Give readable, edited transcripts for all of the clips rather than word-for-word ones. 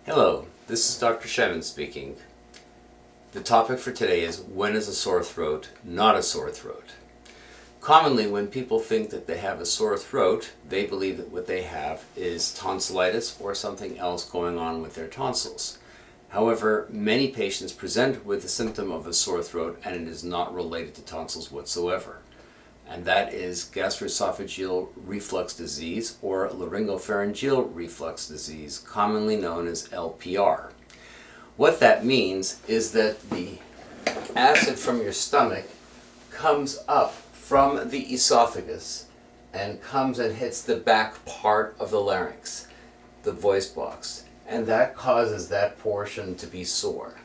Hello, this is Dr. Shemin speaking. The topic for today is when is a sore throat not a sore throat? Commonly when people think that they have a sore throat, they believe that what they have is tonsillitis or something else going on with their tonsils. However, many patients present with the symptom of a sore throat and it is not related to tonsils whatsoever. And that is gastroesophageal reflux disease or laryngopharyngeal reflux disease, commonly known as LPR. What that means is that the acid from your stomach comes up from the esophagus and comes and hits the back part of the larynx, the voice box, and that causes that portion to be sore.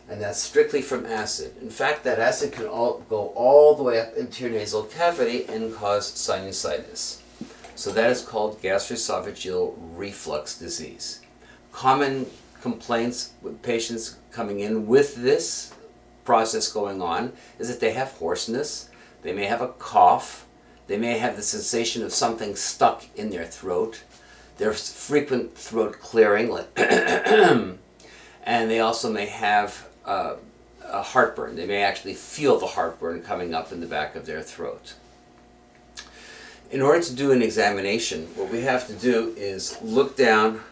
And that's strictly from acid. In fact, that acid can go all the way up into your nasal cavity and cause sinusitis. So that is called gastroesophageal reflux disease. Common complaints with patients coming in with this process going on is that they have hoarseness, they may have a cough, they may have the sensation of something stuck in their throat, there's frequent throat clearing, like and they also may have a heartburn. They may actually feel the heartburn coming up in the back of their throat. In order to do an examination, what we have to do is look down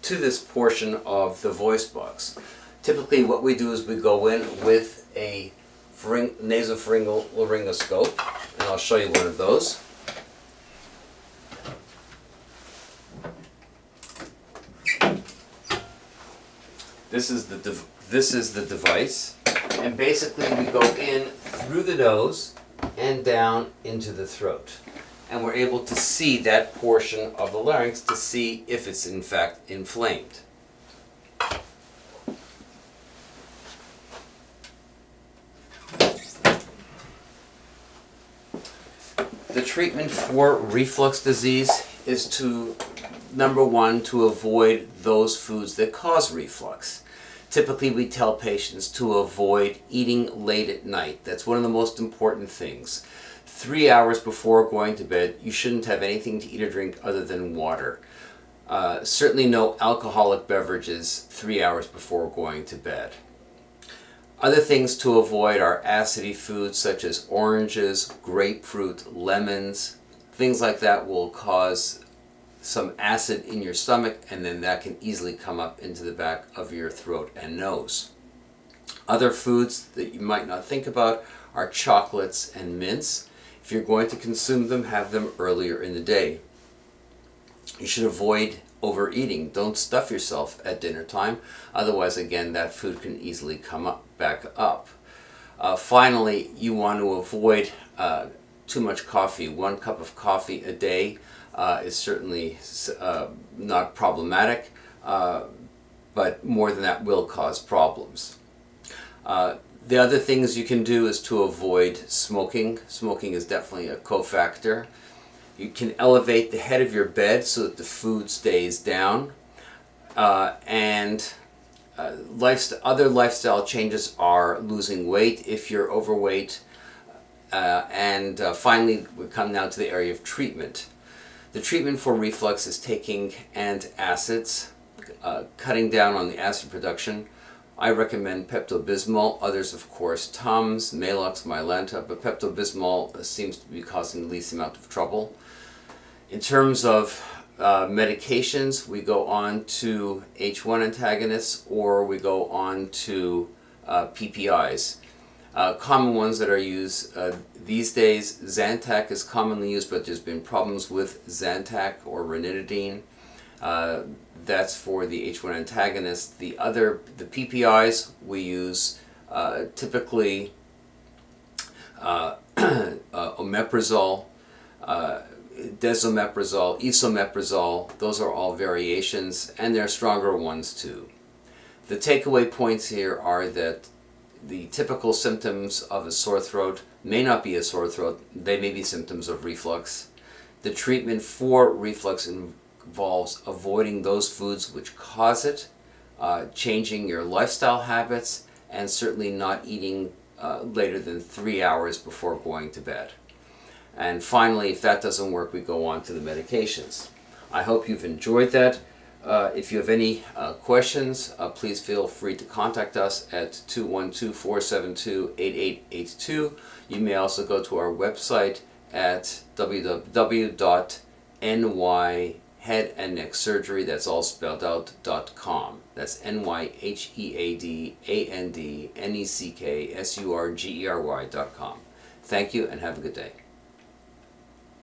to this portion of the voice box. Typically what we do is we go in with a nasopharyngeal laryngoscope, and I'll show you one of those. This is the device, and basically we go in through the nose and down into the throat. And we're able to see that portion of the larynx to see if it's in fact inflamed. The treatment for reflux disease is to, number one, to avoid those foods that cause reflux. Typically we tell patients to avoid eating late at night. That's one of the most important things. 3 hours before going to bed, you shouldn't have anything to eat or drink other than water. Certainly no alcoholic beverages 3 hours before going to bed. Other things to avoid are acidy foods such as oranges, grapefruit, lemons. Things like that will cause some acid in your stomach, and then that can easily come up into the back of your throat and nose. Other foods that you might not think about are chocolates and mints. If you're going to consume them, have them earlier in the day. You should avoid overeating. Don't stuff yourself at dinner time. Otherwise, again, that food can easily come back up. Finally, you want to avoid too much coffee. 1 cup of coffee a day is certainly not problematic, but more than that will cause problems. The other things you can do is to avoid smoking. Smoking is definitely a cofactor. You can elevate the head of your bed so that the food stays down. Other lifestyle changes are losing weight if you're overweight. Finally, we come now to the area of treatment. The treatment for reflux is taking antacids, cutting down on the acid production. I recommend Pepto-Bismol, others of course Tums, Maalox, Mylanta, but Pepto-Bismol seems to be causing the least amount of trouble. In terms of medications, we go on to H1 antagonists or we go on to PPIs. Common ones that are used these days, Zantac is commonly used, but there's been problems with Zantac or ranitidine. That's for the H1 antagonist. The PPIs we use typically omeprazole, desomeprazole, esomeprazole. Those are all variations, and there are stronger ones too. The takeaway points here are that the typical symptoms of a sore throat may not be a sore throat. They may be symptoms of reflux. The treatment for reflux involves avoiding those foods which cause it, changing your lifestyle habits, and certainly not eating later than 3 hours before going to bed. And finally, if that doesn't work, we go on to the medications. I hope you've enjoyed that. If you have any questions, please feel free to contact us at 212-472-8882. You may also go to our website at www.nyheadandnecksurgery, that's all spelled out, .com. That's NYHEADANDNECKSURGERY.com. Thank you and have a good day.